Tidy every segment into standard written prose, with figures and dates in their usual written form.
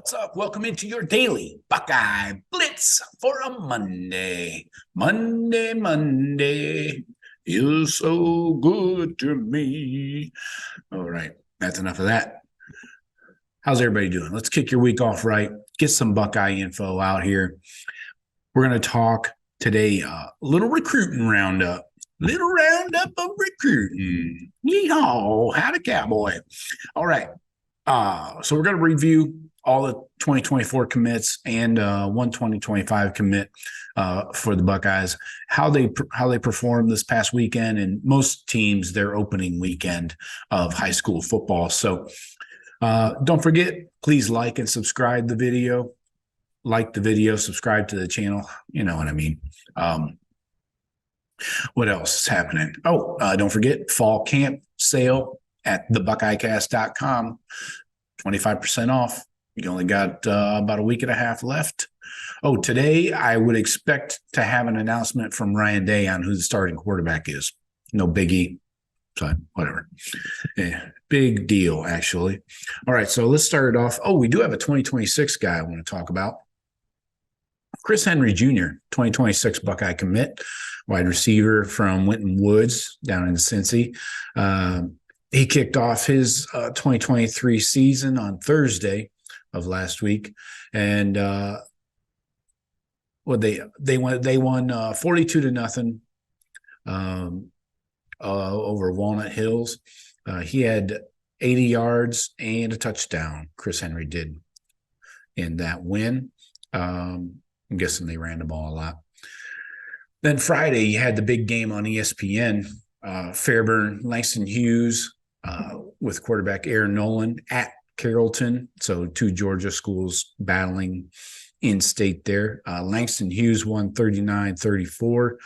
What's up? Welcome into your Daily Buckeye Blitz for a Monday. Monday. You're so good to me. All right, that's enough of that. How's everybody doing? Let's kick your week off right. Get some Buckeye info out here. We're going to talk today little recruiting roundup. Little roundup of recruiting. Yeehaw, howdy cowboy. All right. So we're going to review all the 2024 commits and one 2025 commit for the Buckeyes, how they performed this past weekend, and most teams their opening weekend of high school football. So don't forget, please like and subscribe the video. Like the video, subscribe to the channel. You know what I mean. What else is happening? Oh, don't forget fall camp sale at thebuckeyecast.com. 25% off. You only got about a week and a half left. Oh, today I would expect to have an announcement from Ryan Day on who the starting quarterback is. No biggie, but whatever. Yeah, big deal, actually. All right, so let's start it off. Oh, we do have a 2026 guy I want to talk about. Chris Henry Jr., 2026 Buckeye commit, wide receiver from Winton Woods down in Cincy. He kicked off his 2023 season on Thursday of last week, and they won 42-0 over Walnut Hills. He had 80 yards and a touchdown. Chris Henry did in that win. I'm guessing they ran the ball a lot. Then Friday, you had the big game on ESPN. Fairburn, Langston Hughes with quarterback Aaron Nolan at Carrollton. So two Georgia schools battling in state there. Langston Hughes won 39-34.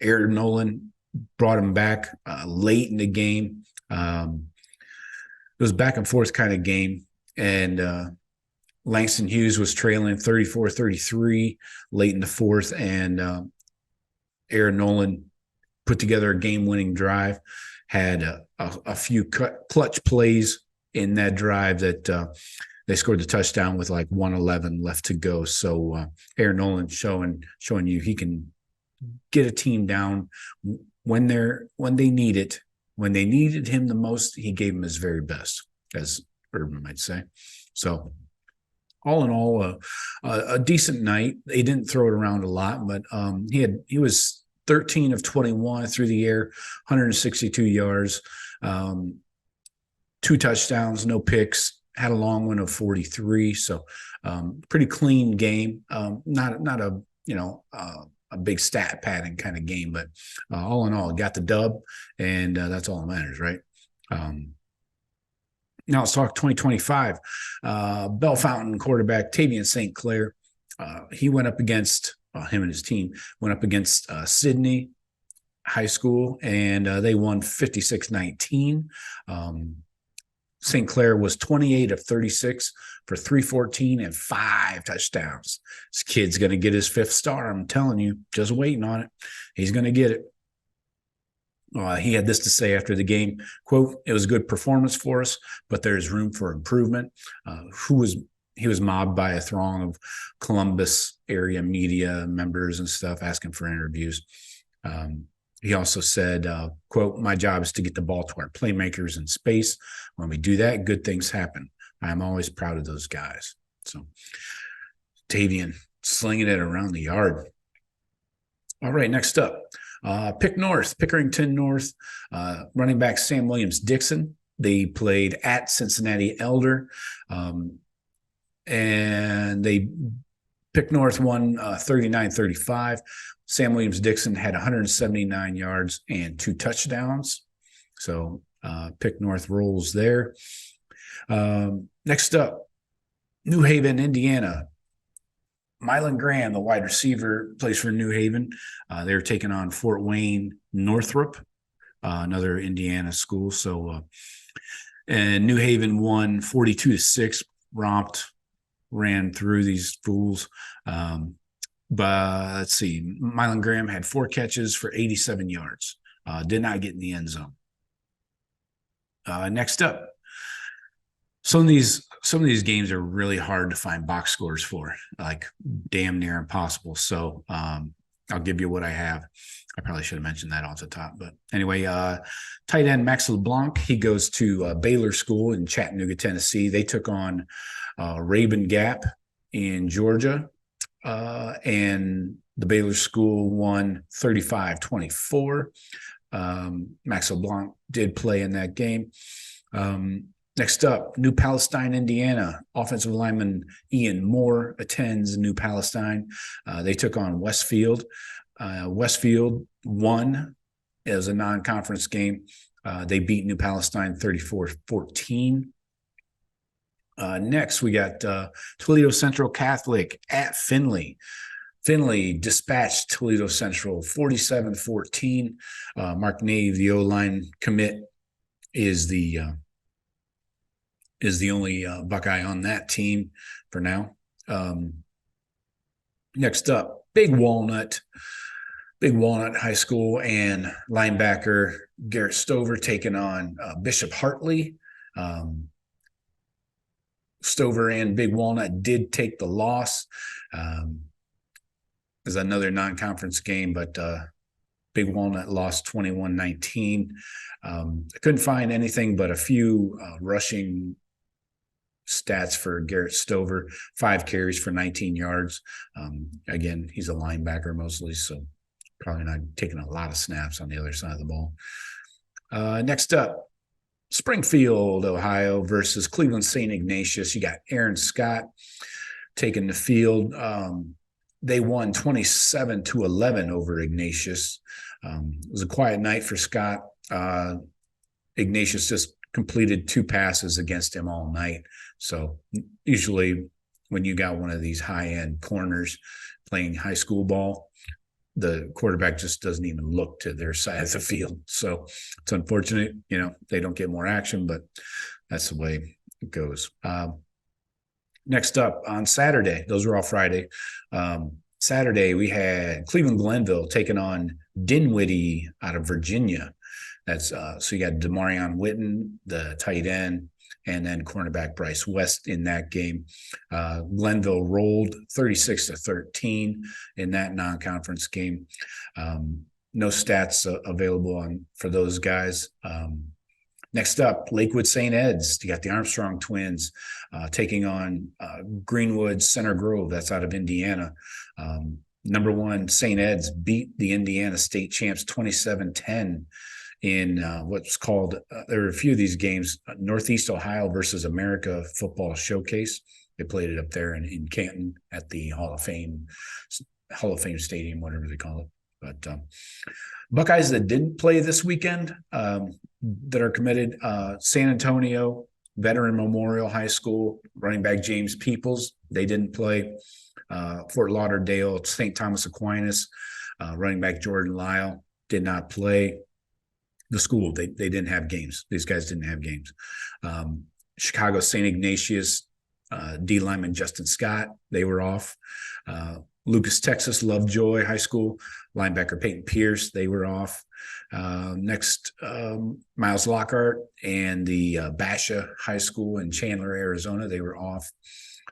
Aaron Nolan brought him back late in the game. It was a back and forth kind of game. And Langston Hughes was trailing 34-33 late in the fourth. And Aaron Nolan put together a game-winning drive, had a few clutch plays in that drive that they scored the touchdown with like 1:11 left to go. So Aaron Nolan showing you he can get a team down when they need it. When they needed him the most, he gave them his very best, as Urban might say. So all in all, a decent night. They didn't throw it around a lot, but he was 13 of 21 through the air, 162 yards, 2 touchdowns, no picks, had a long one of 43. So pretty clean game. Not a big stat padding kind of game, but all in all, got the dub, and that's all that matters, right? Now let's talk 2025. Bellefontaine quarterback Tavian St. Clair. He went up against him and his team went up against Sydney High School, and they won 56-19. St. Clair was 28 of 36 for 314 and 5 touchdowns. This kid's going to get his 5th star. I'm telling you, just waiting on it. He's going to get it. He had this to say after the game, quote, "It was a good performance for us, but there's room for improvement." He was mobbed by a throng of Columbus area media members and stuff asking for interviews. He also said, quote, "My job is to get the ball to our playmakers in space. When we do that, good things happen. I'm always proud of those guys." So Tavian slinging it around the yard. All right, next up. Pickerington North, running back Sam Williams-Dixon. They played at Cincinnati Elder, and Pick North won 39-35. Sam Williams-Dixon had 179 yards and 2 touchdowns. So Pick North rolls there. Next up, New Haven, Indiana. Mylan Graham, the wide receiver, plays for New Haven. They're taking on Fort Wayne Northrop, another Indiana school. So, and New Haven won 42-6, ran through these fools. But let's see, Mylan Graham had 4 catches for 87 yards. Did not get in the end zone. Next up, some of these games are really hard to find box scores for, like damn near impossible. So I'll give you what I have. I probably should have mentioned that off the top, but anyway, tight end Max LeBlanc, he goes to Baylor School in Chattanooga, Tennessee. They took on Rabun Gap in Georgia, and the Baylor School won 35-24. Max LeBlanc did play in that game. Next up, New Palestine, Indiana. Offensive lineman Ian Moore attends New Palestine. They took on Westfield. Westfield won as a non-conference game. They beat New Palestine 34-14. Next, we got Toledo Central Catholic at Findlay. Findlay dispatched Toledo Central 47-14. Mark Nave, the O-line commit, is the only Buckeye on that team for now. Next up, Big Walnut High School and linebacker Garrett Stover taking on Bishop Hartley. Stover and Big Walnut did take the loss. There's another non-conference game, but Big Walnut lost 21-19. I couldn't find anything but a few rushing stats for Garrett Stover. 5 carries for 19 yards. Again, he's a linebacker mostly, so probably not taking a lot of snaps on the other side of the ball. Next up, Springfield, Ohio versus Cleveland St. Ignatius. You got Aaron Scott taking the field. They won 27-11 over Ignatius. It was a quiet night for Scott. Ignatius just completed 2 passes against him all night. So usually when you got one of these high-end corners playing high school ball, the quarterback just doesn't even look to their side of the field. So it's unfortunate, they don't get more action, but that's the way it goes. Next up on Saturday, those were all Friday. Saturday, we had Cleveland Glenville taking on Dinwiddie out of Virginia. That's so you got Demarion Witten, the tight end, and then cornerback Bryce West in that game. Glenville rolled 36-13 in that non-conference game. No stats available for those guys. Next up, Lakewood St. Ed's. You got the Armstrong twins taking on Greenwood Center Grove. That's out of Indiana. Number 1, St. Ed's beat the Indiana State champs 27-10 in what's called, there are a few of these games, Northeast Ohio versus America Football Showcase. They played it up there in Canton at the Hall of Fame Stadium, whatever they call it. But Buckeyes that didn't play this weekend that are committed, San Antonio Veteran Memorial High School, running back James Peoples, they didn't play. Fort Lauderdale, St. Thomas Aquinas, running back Jordan Lyle did not play. The school, they didn't have games. These guys didn't have games. Chicago St. Ignatius, D lineman Justin Scott, they were off. Lucas, Texas, Lovejoy High School, linebacker Peyton Pierce, they were off. Next, Miles Lockhart and the Basha High School in Chandler, Arizona, they were off.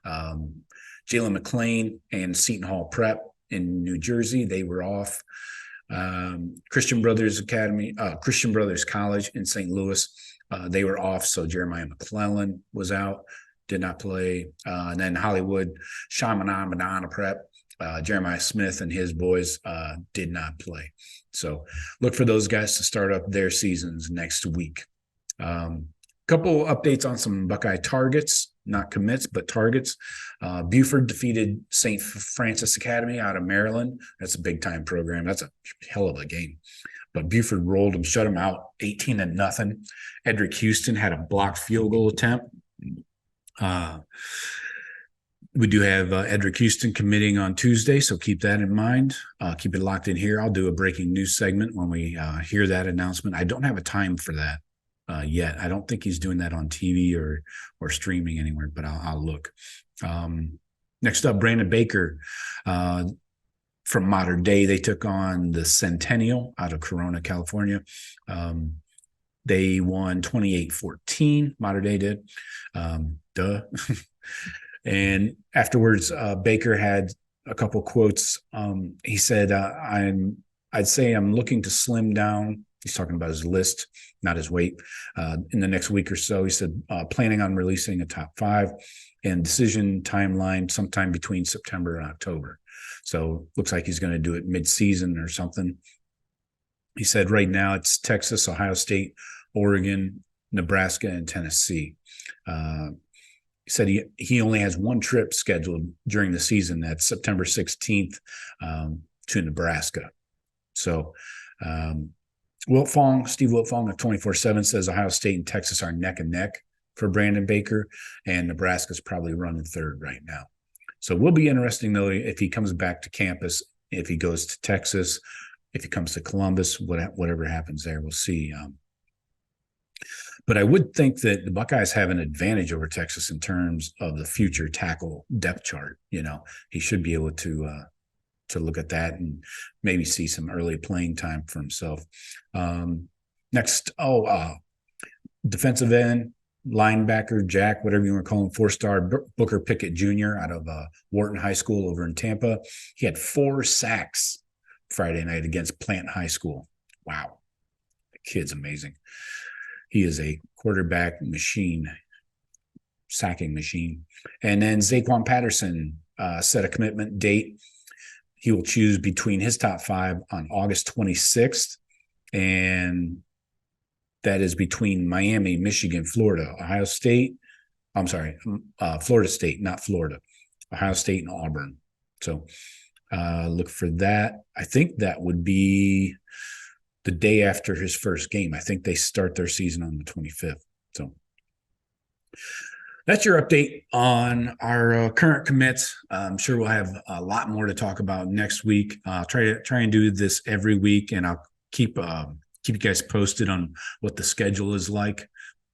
Jalen McLean and Seton Hall Prep in New Jersey, they were off. Christian Brothers College in St. Louis, they were off. So Jeremiah McClellan was out, did not play. And then Hollywood, Chaminade Prep, Jeremiah Smith and his boys did not play. So look for those guys to start up their seasons next week. Couple updates on some Buckeye targets, not commits, but targets. Buford defeated St. Francis Academy out of Maryland. That's a big-time program. That's a hell of a game. But Buford rolled them, shut them out 18-0. Edric Houston had a blocked field goal attempt. We do have Edric Houston committing on Tuesday, so keep that in mind. Keep it locked in here. I'll do a breaking news segment when we hear that announcement. I don't have a time for that yet. I don't think he's doing that on TV or streaming anywhere, but I'll look. Next up, Brandon Baker from Modern Day. They took on the Centennial out of Corona, California. They won 28-14. Mater Dei did. Duh. And afterwards, Baker had a couple quotes. He said, I'd say I'm looking to slim down. He's talking about his list, not his weight, in the next week or so. He said, planning on releasing a top 5 and decision timeline sometime between September and October. So looks like he's going to do it mid-season or something. He said right now it's Texas, Ohio State, Oregon, Nebraska, and Tennessee. He said he only has one trip scheduled during the season. That's September 16th to Nebraska. So Steve Wiltfong of 24/7 says Ohio State and Texas are neck and neck for Brandon Baker, and Nebraska's probably running third right now. So it will be interesting, though, if he comes back to campus, if he goes to Texas, if he comes to Columbus, whatever happens there, we'll see. But I would think that the Buckeyes have an advantage over Texas in terms of the future tackle depth chart. He should be able to look at that and maybe see some early playing time for himself. Next, defensive end, linebacker, Jack, whatever you want to call him, 4-star Booker Pickett Jr. out of Wharton High School over in Tampa. He had 4 sacks Friday night against Plant High School. Wow. The kid's amazing. He is a quarterback machine, sacking machine. And then Zaquan Patterson set a commitment date. He will choose between his top 5 on August 26th, and that is between Miami, Michigan, Florida, Ohio State. I'm sorry, Florida State, not Florida. Ohio State and Auburn. So look for that. I think that would be the day after his first game. I think they start their season on the 25th. So that's your update on our current commits. I'm sure we'll have a lot more to talk about next week. I'll try and do this every week, and I'll keep you guys posted on what the schedule is like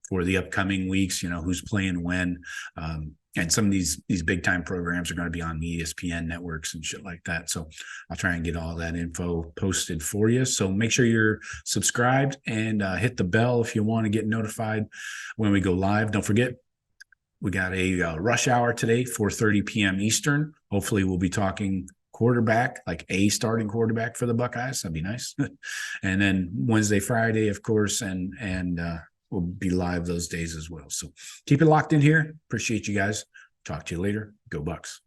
for the upcoming weeks. Who's playing when, and some of these big time programs are going to be on the ESPN networks and shit like that. So I'll try and get all that info posted for you. So make sure you're subscribed and hit the bell if you want to get notified when we go live. Don't forget, we got a rush hour today, 4:30 p.m. Eastern. Hopefully we'll be talking quarterback, like a starting quarterback for the Buckeyes. That'd be nice. And then Wednesday, Friday, of course, and we'll be live those days as well. So keep it locked in here. Appreciate you guys. Talk to you later. Go Bucks.